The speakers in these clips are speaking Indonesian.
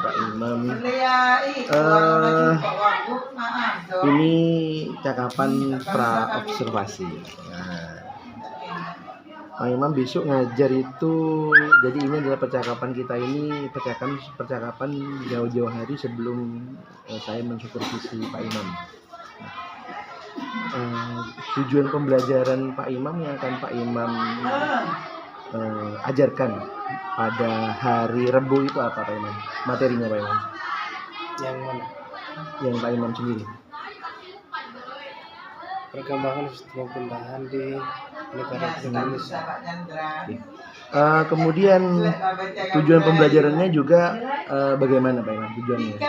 Pak Imam. Ini cakapan pra observasi. Nah, Pak Imam besok ngajar itu, jadi ini adalah percakapan kita ini, percakapan jauh-jauh hari sebelum saya mensupervisi Pak Imam. Tujuan pembelajaran Pak Imam yang akan Pak Imam ajarkan pada hari Rabu itu apa Pak Imam? Materinya Pak Imam? Yang mana? Yang Pak Imam sendiri. Perkembangan sistem pemerintahan di negara Indonesia. Kemudian tujuan pembelajarannya juga bagaimana Pak Imam tujuannya?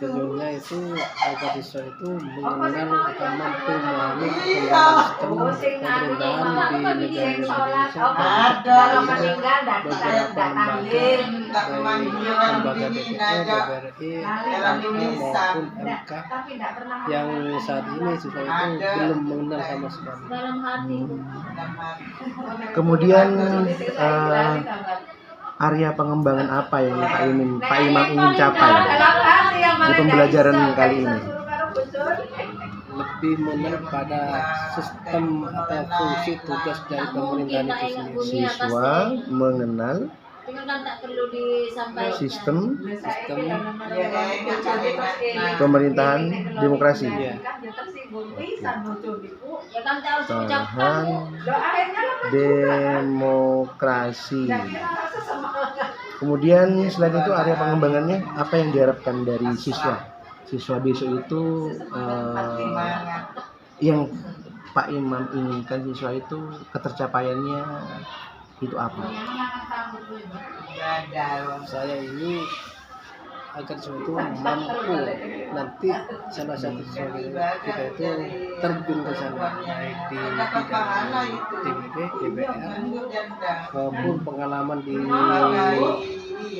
Tujuannya itu agar siswa itu mengenal atau mampu memahami perkembangan sistem pemerintahan di negara Indonesia beberapa lembaga DPR, DPRI, maupun MK yang saat ini siswa itu belum mengenal sama sekali. Kemudian area pengembangan apa yang Pak Imam ingin capai di pembelajaran kali ini? Lebih mengenal pada sistem atau fungsi tugas dari pemerintahan itu sendiri. Siswa mengenal sistem pemerintahan demokrasi. Pemerintahan demokrasi. Kemudian selain itu area pengembangannya apa yang diharapkan dari siswa? Siswa besok itu yang Pak Imam inginkan siswa itu ketercapaiannya itu apa? Saya ini agar suatu mampu nanti salah satu siswa kita itu terjun ke sana, baik di bidang DPD, DPR maupun pengalaman di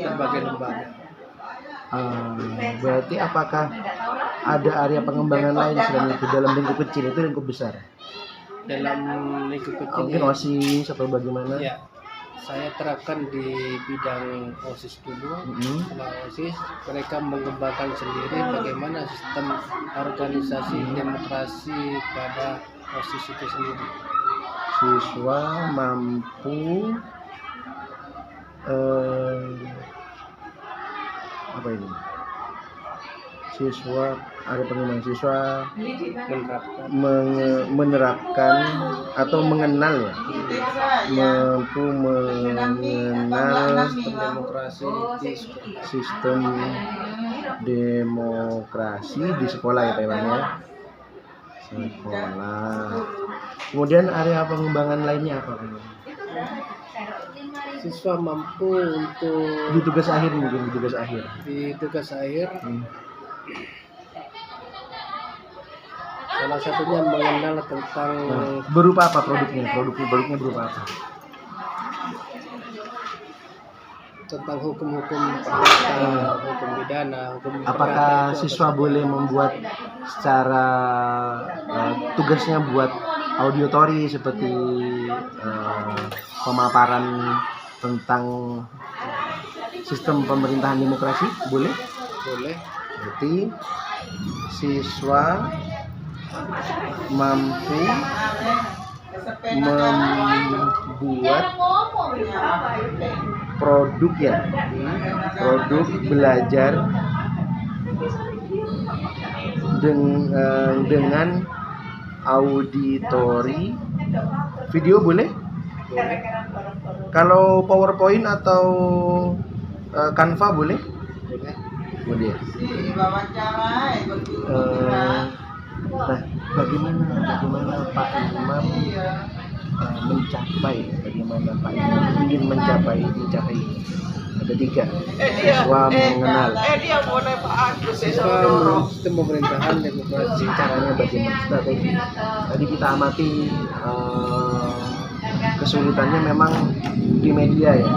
lembaga-lembaga. Berarti apakah ada area pengembangan lain selain itu dalam lingkup kecil itu lingkup besar? Dalam lingkup kecil Mungkin OSIS atau bagaimana? Ya, saya terapkan di bidang OSIS dulu. Setelah OSIS, mereka mengembangkan sendiri bagaimana sistem organisasi demokrasi pada OSIS itu sendiri. Siswa mampu apa ini? Siswa ada pengembangan siswa menerapkan atau mengenal ya, mampu mengenal sistem demokrasi di sekolah ya Pak Iwan ya. Sekolah. Kemudian area pengembangan lainnya apa Pak Iwan? Siswa mampu untuk Di tugas akhir mungkin di tugas akhir. Salah satunya mengenal tentang berupa apa produknya? Produknya berupa apa? Tentang hukum-hukum perdata, hukum pidana, hukum Apakah siswa boleh membuat secara tugasnya buat auditori seperti pemaparan tentang sistem pemerintahan demokrasi? Boleh? boleh. Berarti siswa mampu membuat produk ya, produk belajar dengan auditori. Video boleh? Kalau PowerPoint atau Canva boleh? Boleh. Nah, bagaimana Pak Imam bagaimana Pak Imam ingin mencapai ini? Ada 3. Siswa mengenal Siswa sistem pemerintahan demokrasi. caranya bagaimana strategi. Tadi kita amati kesulitannya memang di media ya.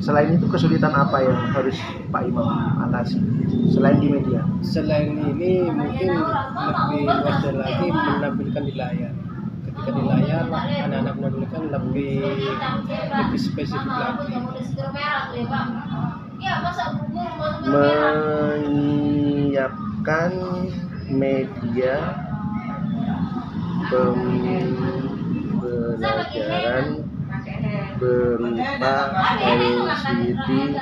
Selain itu kesulitan apa yang harus Pak Imam atasi selain di media? Selain ini mungkin lebih luas lagi menampilkan di layar. Ketika di layar anak-anak menampilkan lebih spesifik lagi. menyiapkan media pembelajaran berupa LCD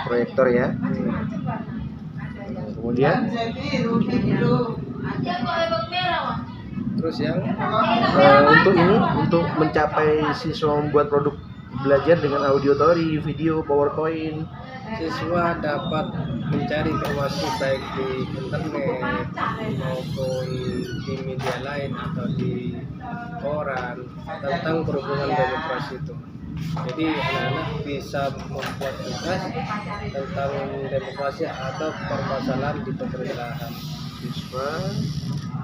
proyektor ya. Kemudian Terus yang untuk mencapai siswa membuat produk belajar dengan auditori, video, PowerPoint. siswa dapat mencari informasi baik di internet maupun di media lain atau di koran tentang berhubungan demokrasi itu. Jadi anak-anak bisa membuat tugas tentang demokrasi atau permasalahan di pemerintahan. Siswa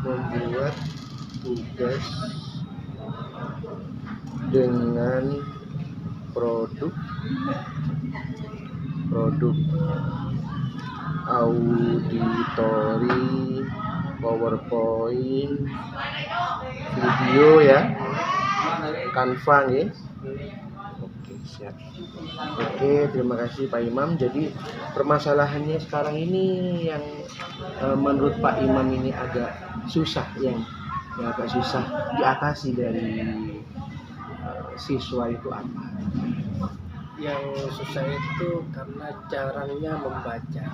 membuat tugas dengan produk auditori, PowerPoint, video ya, Canva ya. Oke, siap. Oke, terima kasih Pak Imam. Jadi permasalahannya sekarang ini yang menurut Pak Imam ini agak susah, yang agak susah diatasi dari siswa itu apa? Yang susah itu karena jarangnya membaca.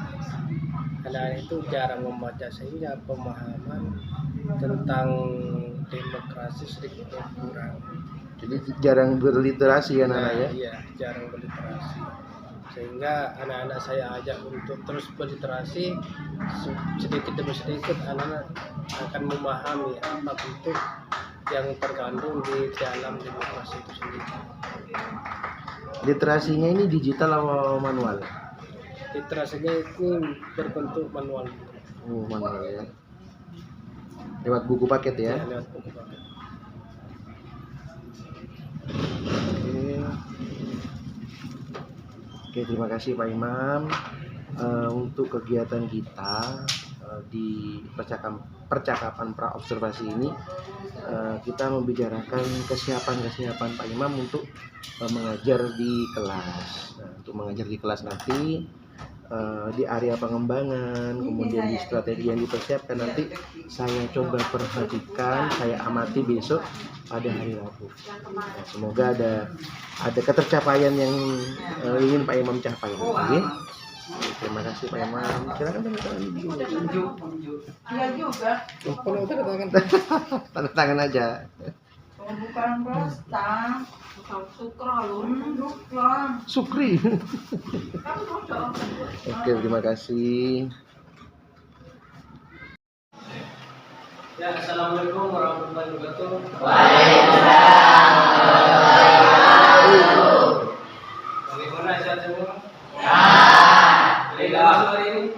Karena itu jarang membaca sehingga pemahaman tentang demokrasi sedikit berkurang. Jadi jarang berliterasi ya anak ya? Iya, jarang berliterasi. Sehingga anak-anak saya ajak untuk terus berliterasi, sedikit demi sedikit anak-anak akan memahami apa bentuk yang terkandung di dalam demokrasi itu sendiri. Literasinya ini digital atau manual? Literasinya itu berbentuk manual. Oh, manual ya. Lewat buku paket ya? Ya, lewat buku paket. Oke, terima kasih Pak Imam. Untuk kegiatan kita di percakapan pra-observasi ini, kita membicarakan kesiapan Pak Imam untuk mengajar di kelas. Nah, untuk mengajar di kelas nanti di area pengembangan, kemudian di strategi yang dipersiapkan nanti saya coba perhatikan, saya amati besok pada hari Rabu. Nah, semoga ada ketercapaian yang ingin Pak Imam capai. Oke? Terima kasih Pak Imam. Silakan tanda tangan dulu. Iya juga. Kalau tanda tangan, Tanda tangan aja. Bukan pesta. Sukron. Sukri. Oke, terima kasih. Ya, assalamualaikum warahmatullahi wabarakatuh. Bagaimana sehat semua? Ada yang masuk hari ini?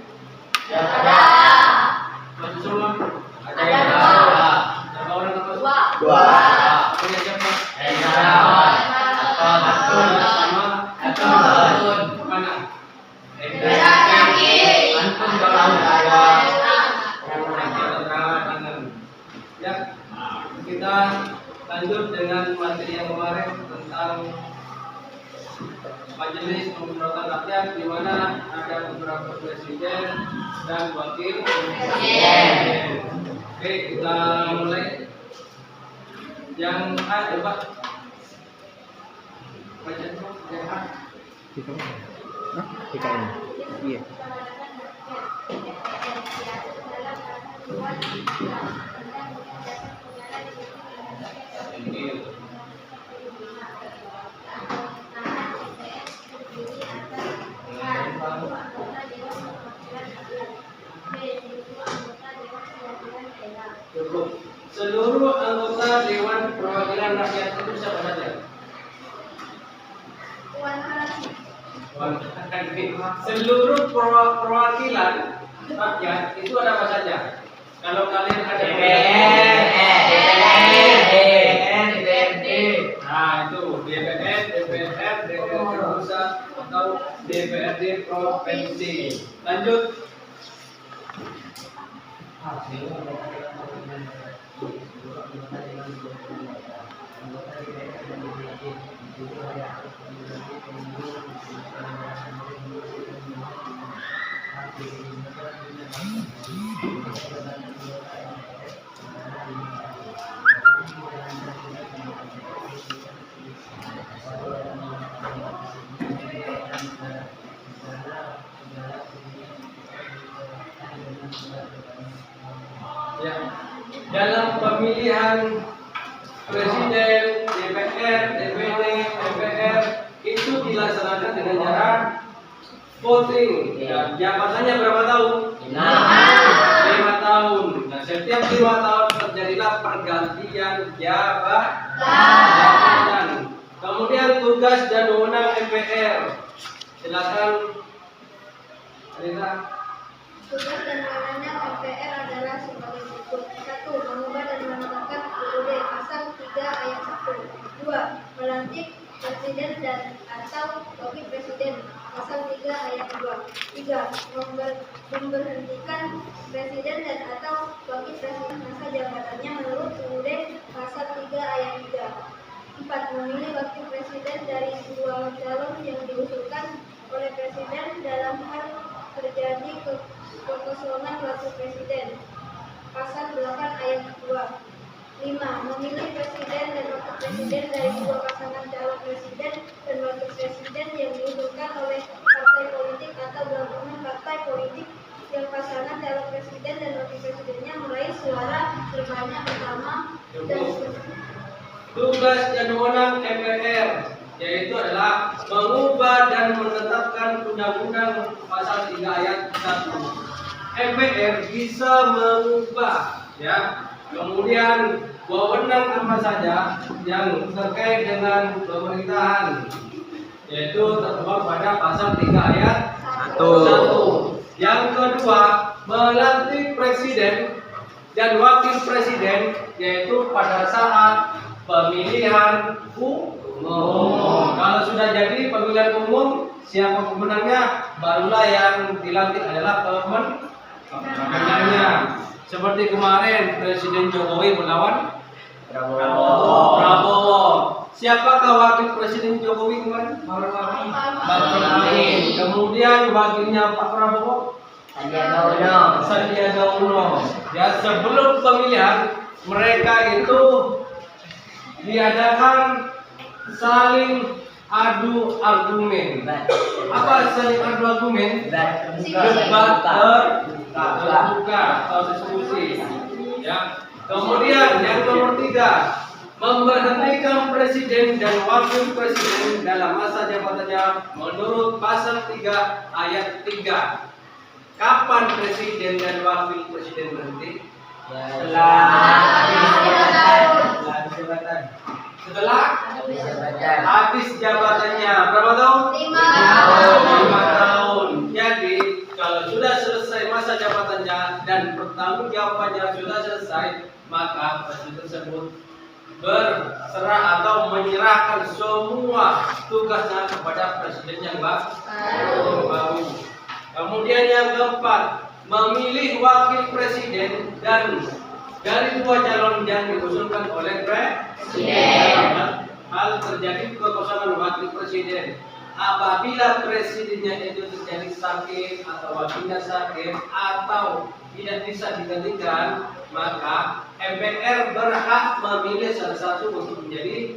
Masuk semua? Ada yang masuk? Berapa orang yang masuk? Dua. Punya siapa? Mana? Antum ya, kita lanjut dengan materi yang kemarin tentang majelis pemusyawaratan rakyat, di mana ada beberapa presiden dan wakil presiden. Oke, kita mulai. Yang A, coba baca yang A. IKN. Iya. Seluruh anggota Dewan Perwakilan Rakyat itu siapa saja? Seluruh perwakilan rakyat itu ada apa saja? Kalau kalian ada DPRD, nah itu DPR, DPRD pusat atau DPRD provinsi. Lanjut. Ya. Dalam pemilihan presiden, DPR, DPD, MPR itu dilaksanakan dengan cara voting. Ya, jabatannya berapa tahun? 5 tahun. Nah, setiap 5 tahun terjadilah pergantian jabatan. Kemudian tugas dan wewenang MPR. Silakan. Alina. Tugas dan wewenangnya MPR adalah sebagai berikut. 1. Mengubah dan menetapkan UUD Pasal 3 Ayat 1. 2. Melantik presiden dan atau wakil presiden Pasal 3 Ayat 2. 3. Memberhentikan presiden dan atau wakil presiden masa jabatannya menurut UUD Pasal 3 Ayat 3. 4. Memilih wakil presiden dari dua calon yang diusulkan oleh presiden dalam hal terjadi kekosongan wakil presiden. Pasal 8 ayat 2. 5. Memilih presiden dan wakil presiden dari dua pasangan calon presiden dan wakil presiden yang diusulkan oleh partai politik atau gabungan partai politik yang pasangan calon presiden dan wakil presidennya meraih suara sebanyak pertama dan Tugas dan wewenang MPR yaitu adalah mengubah dan menetapkan undang-undang pasal 3 ayat 1. MPR bisa mengubah, ya. Kemudian wewenang apa saja yang terkait dengan pemerintahan yaitu tertuang pada pasal 3 ayat 1. Yang kedua, melantik presiden dan wakil presiden yaitu pada saat pemilihan umum. Kalau sudah jadi pemilihan umum, siapa pemenangnya, barulah yang dilantik adalah pemenangnya. Seperti kemarin Presiden Jokowi melawan Prabowo. Siapakah wakil Presiden Jokowi kemarin? Maruf Amin. Kemudian wakilnya Pak Prabowo? Sandiaga Uno. Ya, sebelum pemilihan mereka itu diadakan saling adu argumen. Apa saling adu argumen? Debat terbuka atau diskusi. Ya. Kemudian yang nomor 3, memberhentikan presiden dan wakil presiden dalam masa jabatannya menurut pasal 3 ayat 3. Kapan presiden dan wakil presiden berhenti? Setelah habis jabatannya berapa tahun? 5 tahun. Jadi kalau sudah selesai masa jabatannya dan pertanggungjawabannya sudah selesai, maka presiden tersebut berserah atau menyerahkan semua tugasnya kepada presiden yang baru. Kemudian yang keempat, memilih wakil presiden dan dari dua calon yang diusulkan oleh presiden. Hal terjadi kekosongan wakil presiden apabila presidennya itu terjadi sakit atau wakilnya sakit atau tidak bisa digantikan, maka MPR berhak memilih salah satu untuk menjadi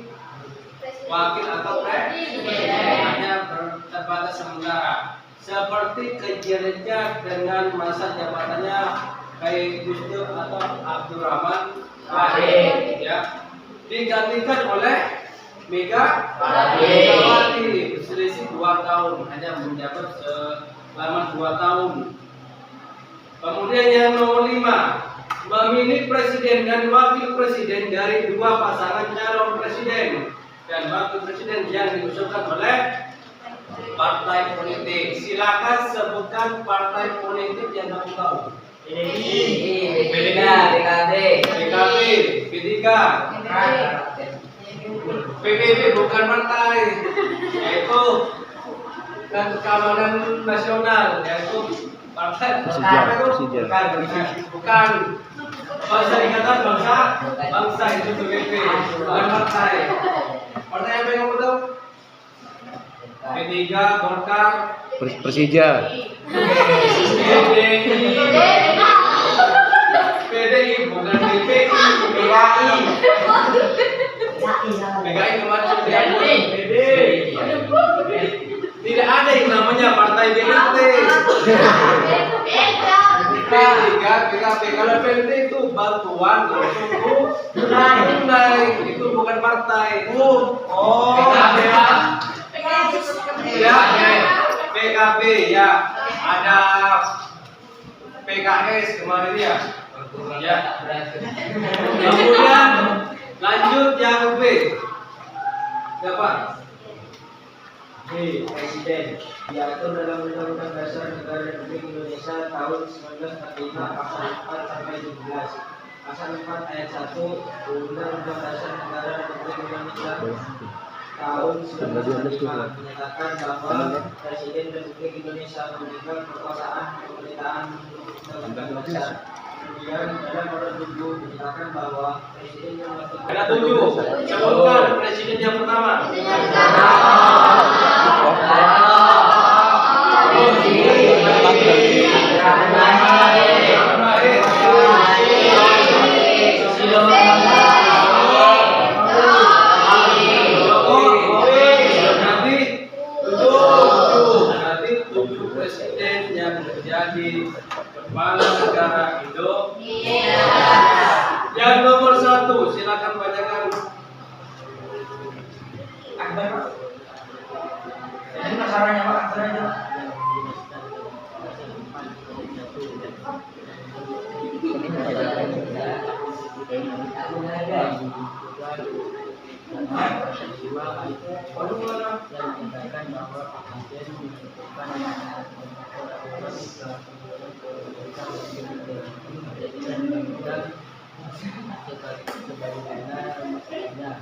wakil atau presiden, hanya terbatas sementara. Seperti kejadiannya dengan masa jabatannya kayak Gus Dur atau Abdurrahman Wahid, ya, digantikan oleh Megawati, selisih 2 tahun, hanya menjabat selama 2 tahun. Kemudian yang nomor 5, memilih presiden dan wakil presiden dari dua pasangan calon presiden dan wakil presiden yang diusulkan oleh partai politik. Silakan sebutkan partai politik yang kamu tahu. PKB, P3, PBB bukan partai, yaitu Keamanan Nasional, yaitu partai bukan Bangsa Ikatan Bangsa itu PBB, bukan partai. Partai apa yang kamu tahu? P3, Golkar, Persija, PDI bukan DPI, PKI. PKI kemarin sudah diambil. Tidak ada yang namanya partai BLT. 3 PKP. Kalau PLT itu bantuan untuk tunai, itu bukan partai. PKP ya, PKB ya, ada PKS kemarin ya. Ya. Kemudian lanjut yang B. Siapa? Presiden diatur dalam Undang-Undang Dasar Negara Republik Indonesia tahun 1945 pasal 4 sampai 17. Pasal 4 ayat 1 Undang-Undang Dasar Negara Republik Indonesia tahun 1945 menyatakan bahwa Presiden Republik Indonesia memegang kekuasaan pemerintahan Undang-Undang Dasar. Kemudian dalam nomor 7 menyatakan bahwa Presiden yang Ada 7. Sebutkan presiden yang pertama. Nanti 7 presiden yang menjadi kepala negara Indonesia. Yang nomor 1, silakan bacakan. Jadi masalahnya Pak, aja.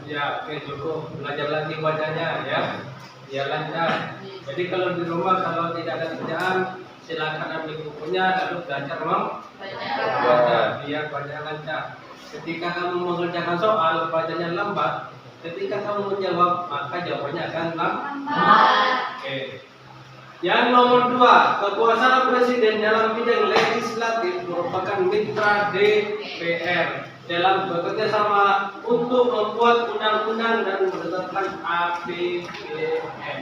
Ya, oke, cukup. Belajar lagi bacanya ya. Ya lancar. Jadi kalau di rumah kalau tidak ada kerjaan, silakan ambil bukunya lalu belajar membaca biar baca lancar. Ketika kamu mengerjakan soal bacanya lambat, ketika kamu menjawab maka jawabannya akan lambat. Oke. Yang nomor 2, kekuasaan presiden dalam bidang legislatif merupakan mitra DPR dalam bekerja sama untuk membuat undang-undang dan menetapkan APBN.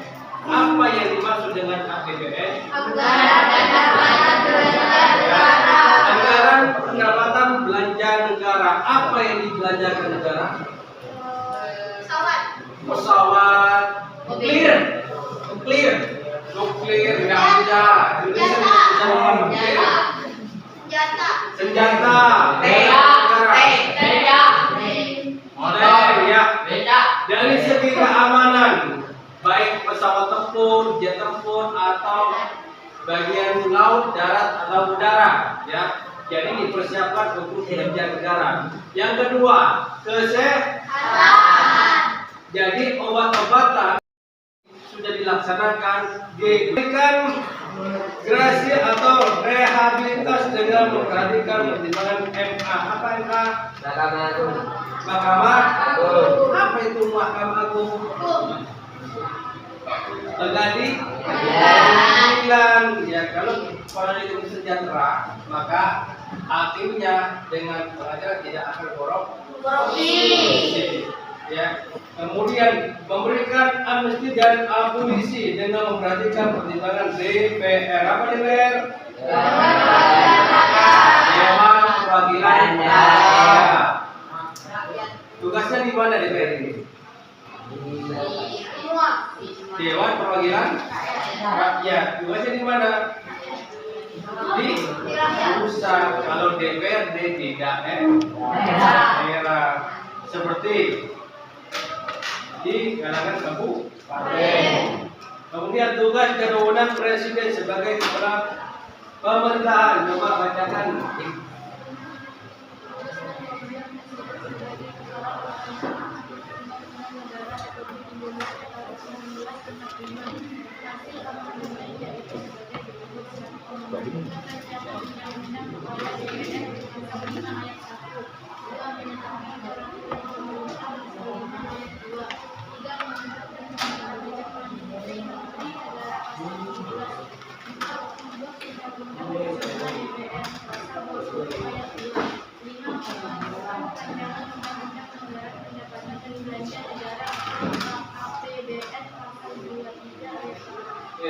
Apa yang dimaksud dengan APBN? Anggaran pendapatan belanja negara. Apa yang dibelanjakan negara? Pesawat, nuklir, nggak bisa. Indonesia tidak bisa ngomong nuklir. Senjata, ya. Dari segi keamanan, baik pesawat tempur, jet tempur, atau bagian laut, darat, atau udara, ya. Jadi dipersiapkan untuk kinerja negara. Yang kedua, kesehatan. Jadi obat-obatan sudah dilaksanakan, diberikan gerasi atau rehabilitas dengan memperhatikan pertimbangan MA. Apa MA? Mahkamah Agung. Apa itu Mahkamah Agung? Pengadilan. Ya, kalau itu sejahtera, maka hakimnya dengan pengacara tidak akan korupsi. Ya. Kemudian memberikan amnesti dan abolisi dengan memperhatikan pertimbangan DPR. Apa DPR? Dewan Perwakilan Rakyat. Tugasnya di mana DPR ini? Dewan Perwakilan Rakyat. Tugasnya di mana? Di pusat. Kalau DPRD di daerah. Seperti di kalangan kabupaten. Kemudian tugas dan wewenang presiden sebagai kepala pemerintahan. Coba bacakan.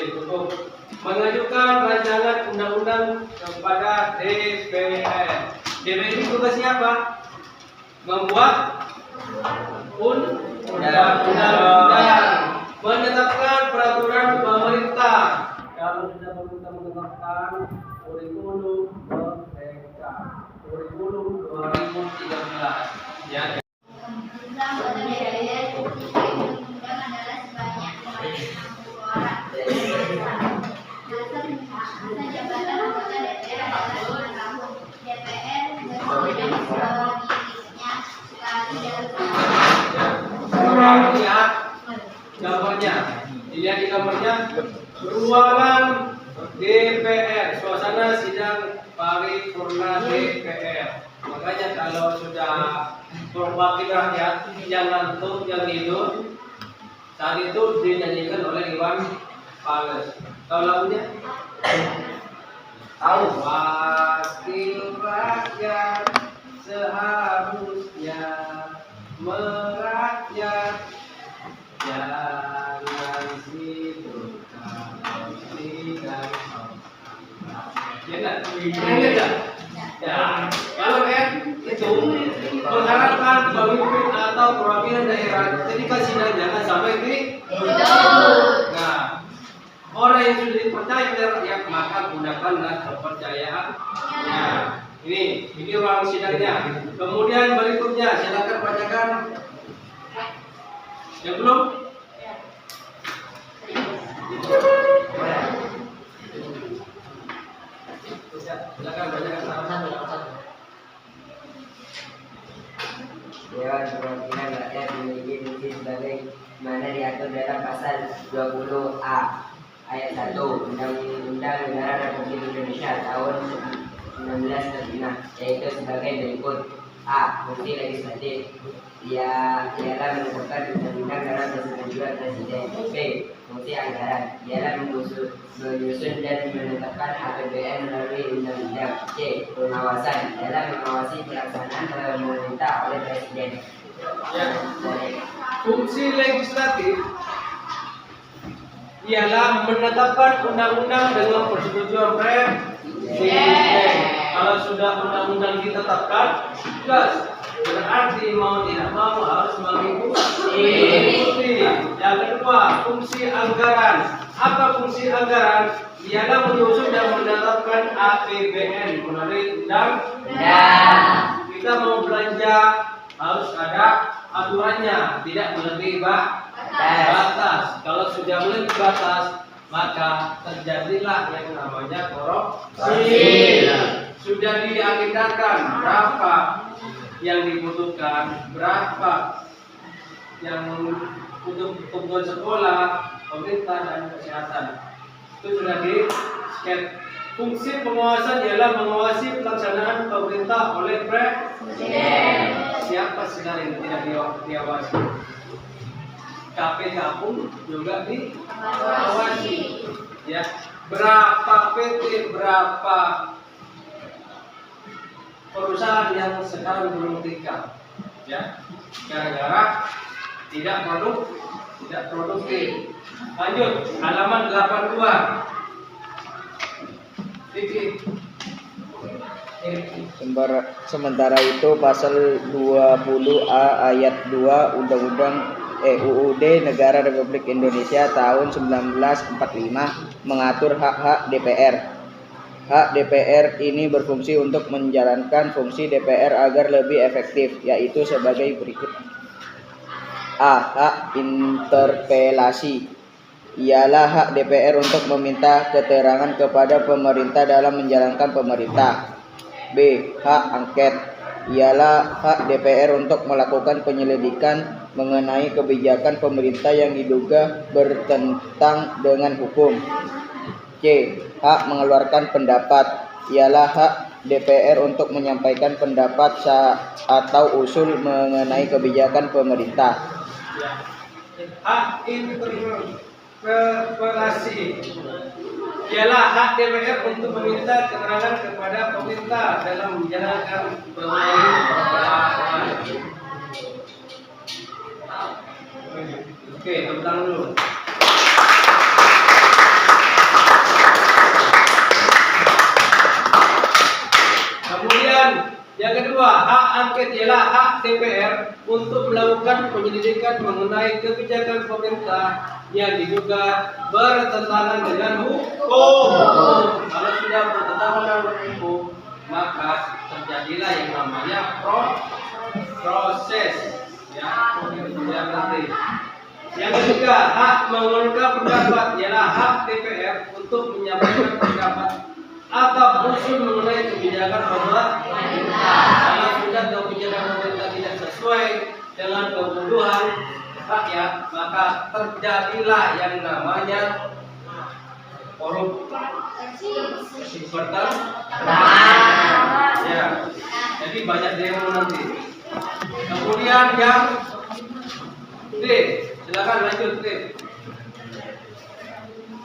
Cukup. mengajukan rancangan undang-undang kepada DPR. DPR itu tugasnya apa? Membuat undang-undang, menetapkan peraturan pemerintah. Kalau sudah pemerintah menetapkan kurikulum merdeka, kurikulum 2013, ya. Jumlah anggota DPR jika undang-undang adalah sebanyak 60 orang. Masa jabatan anggota DPR adalah 5 tahun. DPR berwenang sebaliknya sekali dalam Orang lihat gambarnya, dilihat di gambarnya, ruangan DPR, suasana sidang paripurna DPR. Makanya kalau sudah perwakilan rakyat jangan tuh yang hidup saat itu dinyanyikan oleh Iwan Fals. Tahu lagunya? Tahu. Wakil rakyat seharusnya merakyat, jangan sibuk kalau tidak. Ya nggak? Ingat nggak? Ya, kalau itu mengharapkan pemimpin atau perwakilan daerah ketika sidang jangan sampai di. Nah, orang yang sudah dipercaya oleh rakyat maka gunakanlah kepercayaan. Nah, ini ruang sidangnya. Kemudian berikutnya silakan bacakan. Yang belum? Silakan bacakan satu-satu. Dewan Perwakilan Rakyat memiliki fungsi sebagai mana diatur dalam pasal 20A ayat 1 Undang-Undang Negara Republik Indonesia tahun 1945, yaitu sebagai berikut. A. Fungsi legislatif, ialah menetapkan undang-undang dalam persetujuan presiden. B. Fungsi anggaran, ialah menyusun dan menetapkan APBN melalui undang-undang. C. Pengawasan, ialah mengawasi pelaksanaan pemerintah oleh presiden. Ya. Fungsi legislatif ialah menetapkan undang-undang dengan persetujuan presiden. Kalau sudah undang-undang ditetapkan, jelas berarti mau tidak mau harus mengikuti. Yang kedua, fungsi anggaran. Apa fungsi anggaran? Ialah menyusun dan menetapkan APBN melalui undang-undang. Kita mau belanja harus ada aturannya, tidak melebihi batas. Kalau sudah melebihi batas, maka terjadilah yang namanya korupsi. Sudah diagendakan berapa yang dibutuhkan, berapa yang untuk kebutuhan sekolah, pemerintah dan kesehatan. Itu sudah di-scan. Fungsi pengawasan ialah mengawasi pelaksanaan pemerintah oleh presiden. Siapa sekarang yang tidak diawasi? KPK pun juga diawasi. Ya, berapa PT, berapa perusahaan yang sekarang belum tinggal, ya, gara-gara tidak produktif. Lanjut, halaman 82. Sementara itu pasal 20A ayat 2 Undang-Undang UUD Negara Republik Indonesia tahun 1945 mengatur hak-hak DPR. Hak DPR ini berfungsi untuk menjalankan fungsi DPR agar lebih efektif, yaitu sebagai berikut. A. Hak interpelasi, ialah hak DPR untuk meminta keterangan kepada pemerintah dalam menjalankan pemerintah. B. Hak angket, ialah hak DPR untuk melakukan penyelidikan mengenai kebijakan pemerintah yang diduga bertentangan dengan hukum. C. Hak mengeluarkan pendapat, ialah hak DPR untuk menyampaikan pendapat atau usul mengenai kebijakan pemerintah. Hak interpelasi ialah hak DPR untuk meminta keterangan kepada pemerintah dalam menjalankan pemerintahan. Oke, tepuk tangan dulu. angket ialah hak DPR untuk melakukan penyelidikan mengenai kebijakan pemerintah yang diduga bertentangan dengan hukum. Kalau sudah bertentangan dengan hukum, maka terjadilah yang namanya proses. Ya, yang penting. Yang ketiga, hak mengungkapkan pendapat ialah hak DPR untuk menyampaikan pendapat atau usul mengenai kebijakan pemerintah. Kalau sudah kebijakan pemerintah tidak sesuai dengan kebutuhan rakyat, maka terjadilah yang namanya korupsi. Ya, jadi banyak demo nanti. Kemudian yang D, silakan lanjut D.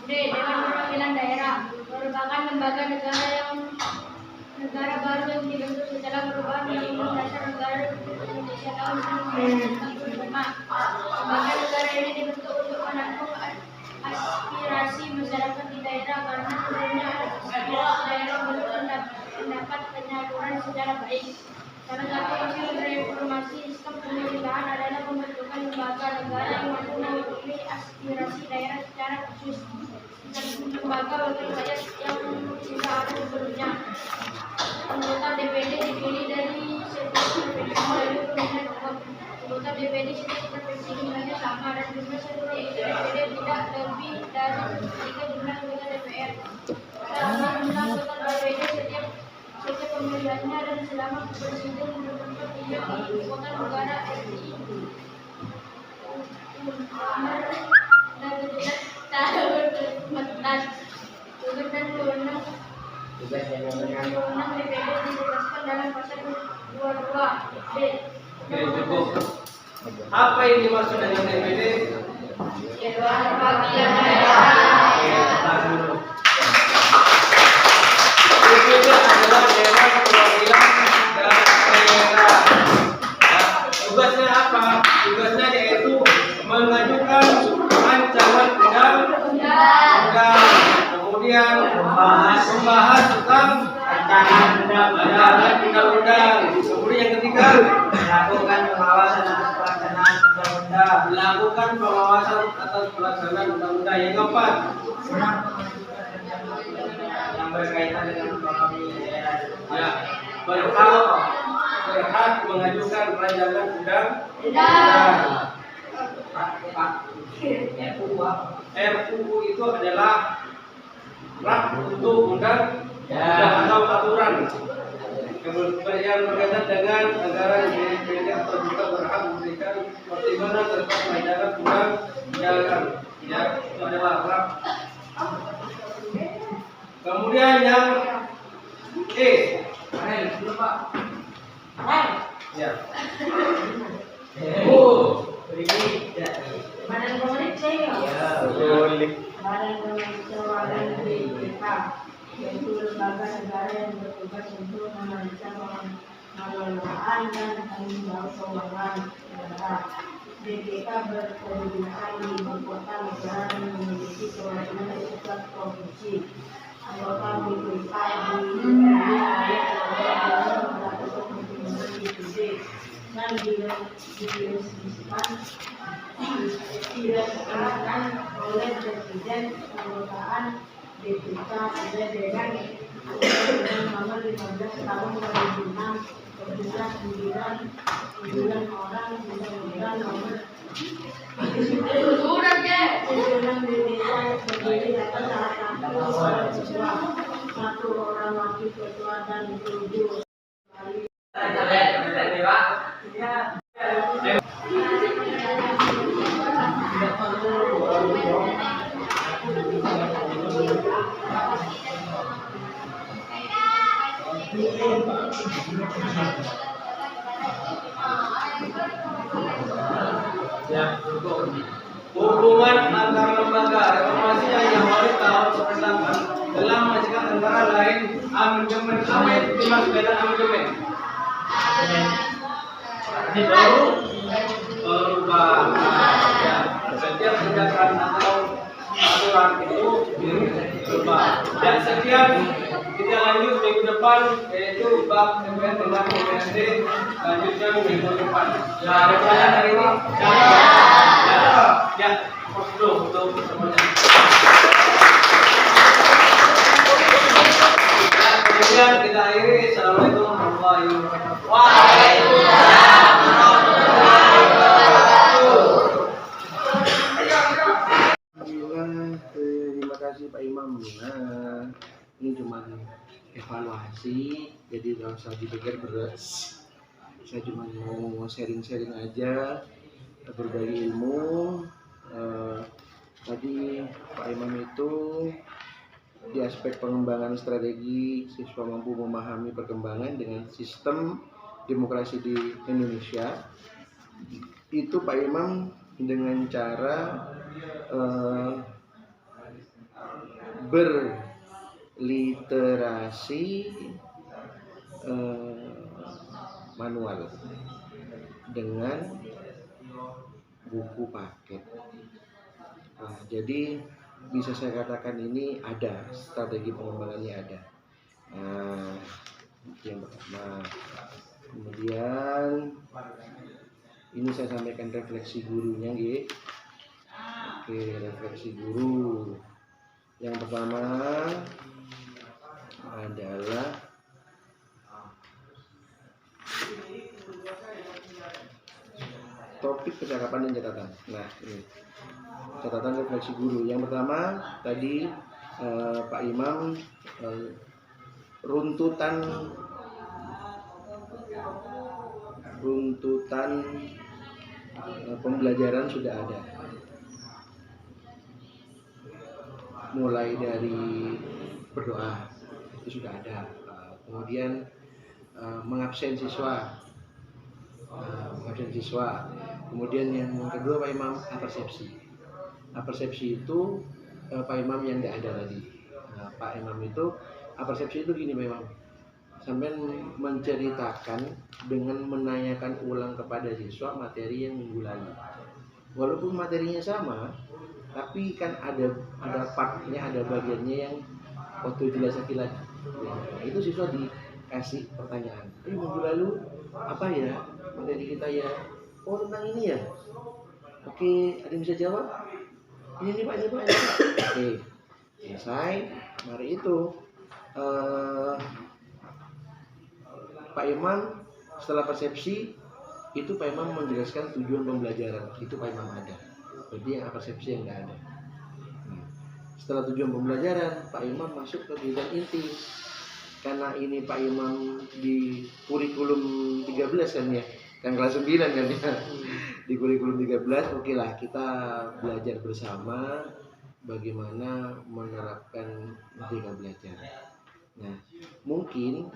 Dewan Perwakilan Daerah merupakan lembaga negara baru yang dibentuk setelah perubahan Undang-Undang Dasar Negara Republik Indonesia tahun 1945. Lembaga negara ini dibentuk untuk menampung aspirasi masyarakat di daerah karena sebelumnya aspirasi daerah belum mendapat penyaluran secara baik. Salah satu hasil reformasi sistem pemerintahan adalah pembentukan lembaga negara yang mampu mewakili aspirasi daerah secara khusus. Lembaga wakil rakyat yang sudah ada sebelumnya. Anggota DPD dipilih dari setiap provinsi melalui pemilihan umum. Anggota DPD setiap provinsi jumlahnya sama dan jumlah seluruh DPD tidak lebih dari 3 jumlah anggota DPR. Selama jumlah anggota DPD setiap pemilihannya dan selama presiden bertempat di ibu kota negara RI. Tugas dan wewenang DPD dijelaskan dalam pasal 22 B. Oke, cukup. Apa yang dimaksud dengan DPD? Dewan Perwakilan Daerah. Tahan dulu. DPD adalah Dewan Perwakilan Daerah. Ya, tugasnya apa? Tugasnya yaitu mengajukan rancangan undang-undang, kemudian membahas tentang rancangan undang-undang. Kemudian yang ketiga, Melakukan pengawasan atas pelaksanaan undang-undang. melakukan pengawasan atas pelaksanaan undang-undang. Yang keempat, Yang berkaitan dengan ekonomi daerah. ya, berhak mengajukan rancangan undang-undang. RUU itu adalah draft untuk undang-undang atau aturan yang berkaitan dengan anggaran DPD atau juga berhak memberikan pertimbangan terkait rancangan undang-undang. Ya, itu adalah draft. Kemudian yang E. Ya. Badan Pemeriksa ya. Boleh. Badan Keuangan BPK, yaitu lembaga negara yang bertugas untuk memeriksa pengelolaan dan tanggung jawab keuangan negara. BPK berkedudukan di ibu kota negara dan memiliki kewenangan di setiap provinsi. Anggota BPK dipilih oleh keluarga untuk kepentingan DPD dan diresmikan oleh Presiden. Keanggotaan BPK ada dengan Undang-Undang Nomor 15 Tahun 2006 berjumlah 9 orang, Undang-Undang Nomor 9 BPK terdiri atas salah satu orang ketua, 1 orang wakil ketua dan 7 Ya, cukup. Hubungan antar lembaga reformasi yang awal tahun 98 dalam menghasilkan antara lain amandemen. Apa yang dimaksud dengan amandemen? Ini baru perubahan. Ya, setiap tindakan atau aturan itu dirubah. Dan setiap Kita lanjut minggu depan, yaitu bab MPR dengan MPRD, lanjutkan minggu depan. Ya, ada pertanyaan hari ini? Ya, fokus dulu untuk semuanya. Kemudian kita akhiri. Assalamualaikum warahmatullahi wabarakatuh. Waalaikumsalam warahmatullahi wabarakatuh. Terima kasih Pak Imam. Nah, ini cuma evaluasi, jadi nggak usah dipikir berat. Saya cuma mau sharing-sharing aja, berbagi ilmu. Tadi Pak Imam itu di aspek pengembangan strategi siswa mampu memahami perkembangan dengan sistem demokrasi di Indonesia. Itu Pak Imam dengan cara berliterasi manual dengan buku paket. Nah, jadi bisa saya katakan ini ada strategi pengembangannya ada. Nah, itu yang pertama. Kemudian ini saya sampaikan refleksi gurunya, gitu. Oke, refleksi guru. Yang pertama adalah topik percakapan dan catatan. Nah, ini catatan refleksi guru. Yang pertama tadi Pak Imam runtutan pembelajaran sudah ada. Mulai dari berdoa itu sudah ada, kemudian mengabsen siswa, kemudian yang kedua Pak Imam apersepsi itu Pak Imam yang tidak ada tadi. Pak Imam itu apersepsi itu gini Pak Imam, sampai menceritakan dengan menanyakan ulang kepada siswa materi yang minggu lalu, walaupun materinya sama, tapi kan ada partnya, ada bagiannya yang waktu jelas lagi. Nah, itu siswa dikasih pertanyaan, minggu lalu apa ya materi kita ya? Oh, tentang ini ya. Oke, ada yang bisa jawab? Ini Pak. Oke, selesai. Mari itu Pak Imam setelah persepsi itu Pak Imam menjelaskan tujuan pembelajaran. Itu Pak Imam ada. Jadi yang persepsi yang tidak ada. Nah, setelah tujuan pembelajaran, Pak Imam masuk ke bidang inti. Karena ini Pak Imam di kurikulum 13 kan ya, kan kelas 9 kan ya. Di kurikulum 13, oke lah kita belajar bersama bagaimana menerapkan Merdeka Belajar. Nah, mungkin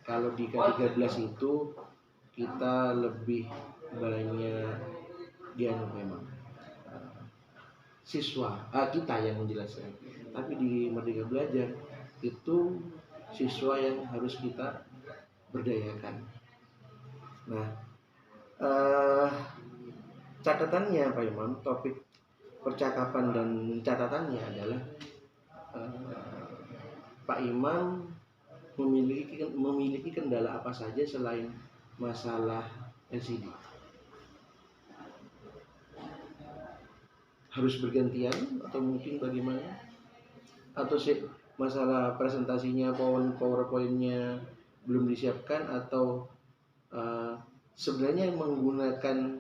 kalau di K13 itu kita lebih banyak memang siswa kita yang menjelaskan, tapi di Merdeka Belajar itu siswa yang harus kita berdayakan. Nah, catatannya Pak Imam, topik percakapan dan catatannya adalah Pak Imam memiliki kendala apa saja selain masalah LCD. Harus bergantian atau mungkin bagaimana? Atau masalah presentasinya, PowerPoint-nya belum disiapkan, atau sebenarnya menggunakan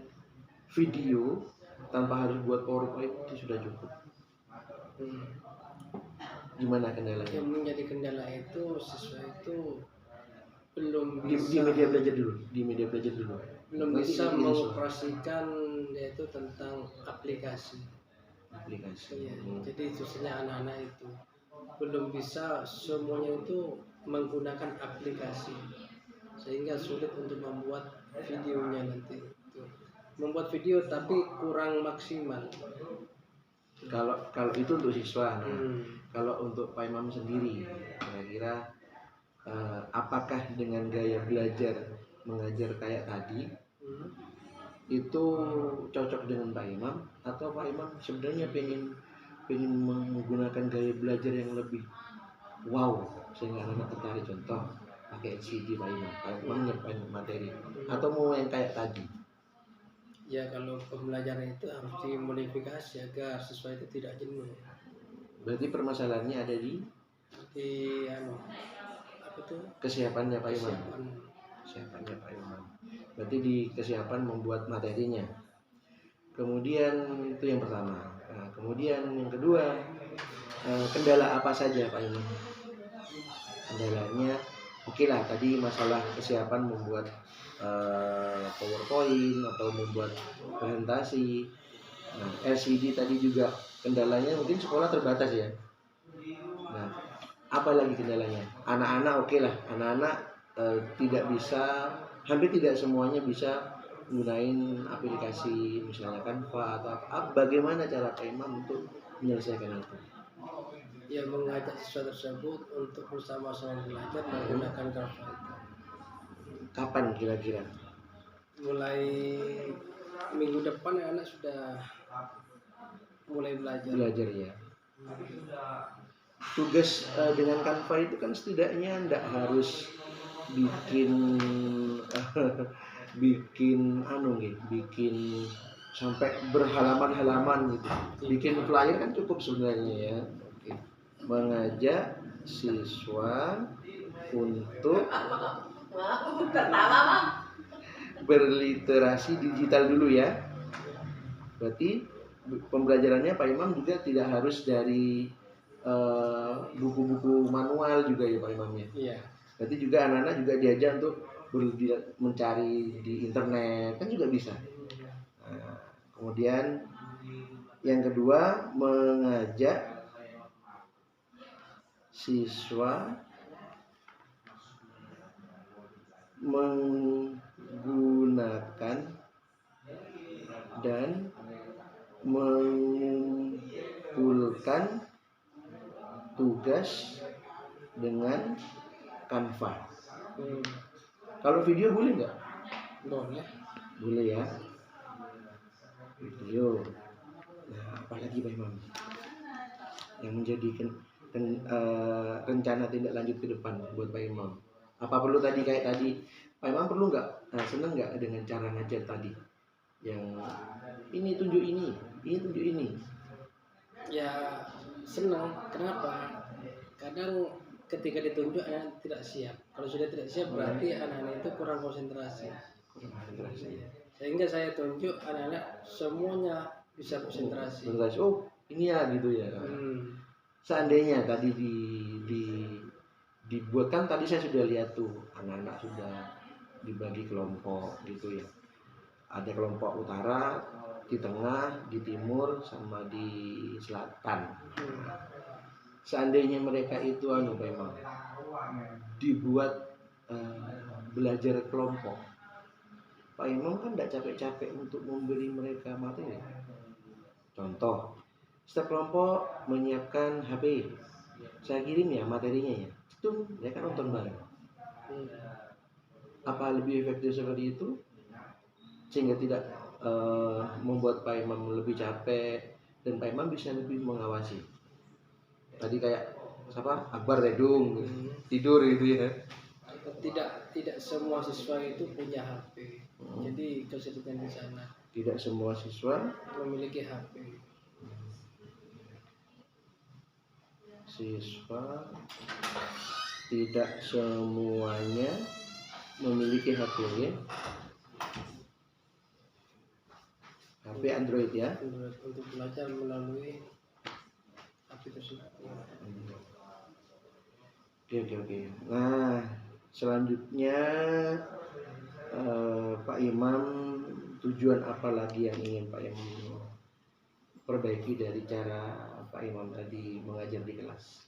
video tanpa harus buat PowerPoint itu sudah cukup. Gimana kendalanya? Yang menjadi kendala itu siswa itu belum bisa di media belajar dulu. Belum bisa mengoperasikan, yaitu tentang aplikasi. Ya, jadi khususnya anak-anak itu belum bisa semuanya itu menggunakan aplikasi, sehingga sulit untuk membuat videonya nanti. Membuat video tapi kurang maksimal. Kalau itu untuk siswa. Nah, kalau untuk Pak Imam sendiri, kira-kira apakah dengan gaya belajar mengajar kayak tadi itu cocok dengan Pak Imam, atau Pak Imam sebenarnya pengen menggunakan gaya belajar yang lebih wow, sehingga anak-anak tertarik. Contoh pakai LCD Pak Imam nyiapin materi, atau mau yang kayak tadi? Ya kalau pembelajaran itu harus dimodifikasi agar siswa itu tidak jenuh. Berarti permasalahannya ada di Apa tuh? kesiapannya Pak Imam. Kesiapan. Kesiapannya Pak Imam. Berarti di kesiapan membuat materinya. Kemudian itu yang pertama. Nah, kemudian yang kedua, kendala apa saja Pak Imam? Kendalanya, oke lah tadi masalah kesiapan membuat PowerPoint atau membuat presentasi. Nah, LCD tadi juga kendalanya mungkin sekolah terbatas ya. Nah, apa lagi kendalanya? Anak-anak oke lah, anak-anak tidak bisa, hampir tidak semuanya bisa gunain aplikasi misalnya Canva atau apa. Bagaimana cara Pak Imam untuk menyelesaikan itu? Ya mengajak siswa tersebut untuk bersama-sama belajar menggunakan Canva itu. Kapan kira-kira? Mulai minggu depan anak sudah mulai belajar. Belajar ya. Tugas dengan Canva itu kan setidaknya tidak harus bikin bikin sampai berhalaman-halaman gitu. Bikin flyer kan cukup sebenarnya ya. Oke. Mengajak siswa untuk berliterasi digital dulu ya. Berarti pembelajarannya Pak Imam juga tidak harus dari buku-buku manual juga ya Pak Imam ya. Iya. Berarti juga anak-anak juga diajak untuk mencari di internet kan juga bisa. Nah, kemudian yang kedua, mengajak siswa menggunakan dan mengumpulkan tugas dengan Canva. Kalau video boleh nggak? Boleh. Boleh ya. Video. Nah, apalagi Pak Imam yang menjadi rencana tindak lanjut ke depan buat Pak Imam? Apa perlu tadi kayak tadi Pak Imam perlu nggak? Seneng nggak dengan cara ngajar tadi? Yang ini tunjuk ini tunjuk ini. Ya senang. Kenapa? Kadang ketika ditunjuk anak tidak siap. Kalau sudah tidak siap berarti anak-anak itu kurang konsentrasi. Sehingga saya tunjuk anak-anak semuanya bisa konsentrasi. Oh ini ya gitu ya. Seandainya tadi dibuatkan, tadi saya sudah lihat tuh anak-anak sudah dibagi kelompok gitu ya. Ada kelompok utara, di tengah, di timur, sama di selatan. Seandainya mereka itu Pak Imam dibuat belajar kelompok, Pak Imam kan tidak capek-capek untuk memberi mereka materi. Contoh, setiap kelompok menyiapkan HP, saya kirim ya materinya ya, itu mereka nonton bareng. Apa lebih efektif seperti itu sehingga tidak membuat Pak Imam lebih capek dan Pak Imam bisa lebih mengawasi? Tadi kayak siapa? Akbar Redung tidur gitu ya. Tidak semua siswa itu punya HP. Jadi kesulitan di sana. Tidak semua siswa memiliki HP. Siswa tidak semuanya memiliki HP ya. HP Android ya. Android untuk belajar melalui aplikasi. Oke. Nah, selanjutnya Pak Imam, tujuan apa lagi yang ingin Pak Imam perbaiki dari cara Pak Imam tadi mengajar di kelas?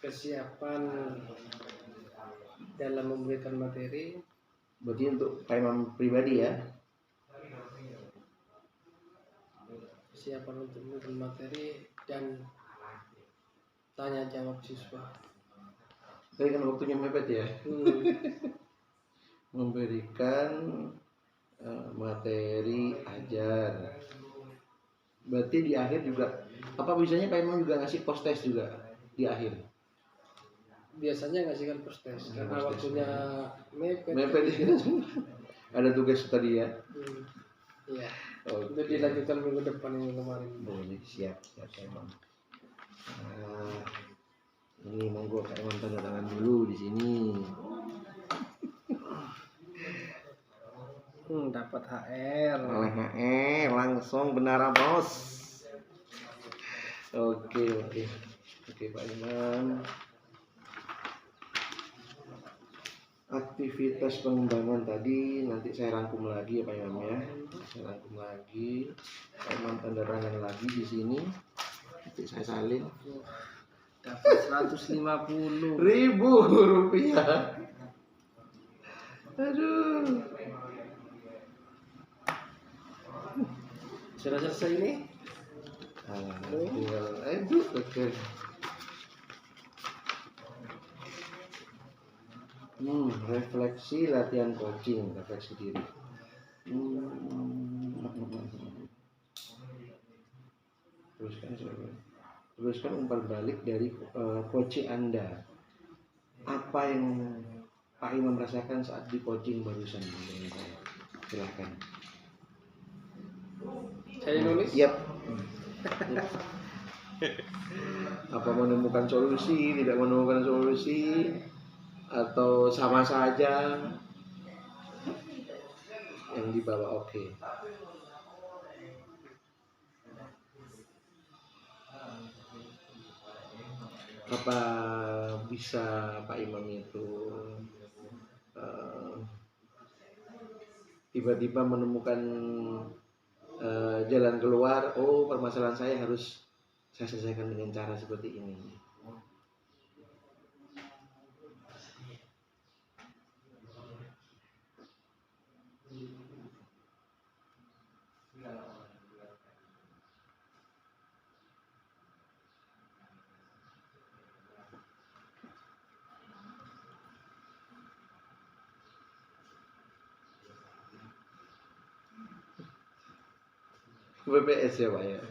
Kesiapan dalam memberikan materi. Berarti untuk Pak Imam pribadi ya. Kesiapan untuk memberikan materi dan tanya jawab siswa. Tadi kan waktunya mepet ya. Memberikan materi ajar. Berarti di akhir juga apa bisanya Pak Imam juga ngasih post test juga di akhir. biasanya ngasihkan postes karena Postes. waktunya mepet. Mepet ya. Ada tugas tadi ya. Iya. Oke. Itu dilanjutkan minggu depan yang kemarin. Boleh, siap emang. Ini monggo Kak Imam tanda tangan dulu di sini. Dapat HR. Oleh langsung benar bos. Oke Pak Imam. Aktivitas pengembangan tadi nanti saya rangkum lagi ya Pak Imam ya. Saya rangkum lagi. Pak Imam tanda tangan lagi di sini. Nanti saya salin. Dapat 150.000 rupiah. Aduh. Sudah selesai ini? Aduh, oke. Refleksi latihan coaching, refleksi diri. Teruskan umpan balik dari coaching Anda. Apa yang Pak Imam rasakan saat di coaching barusan dengan saya? Silakan. Saya nulis? Yap. Apa menemukan solusi, tidak menemukan solusi, atau sama saja yang dibawa oke. Apa bisa Pak Imam itu tiba-tiba menemukan jalan keluar? Oh, permasalahan saya harus saya selesaikan dengan cara seperti ini. BPS ya Pak ya.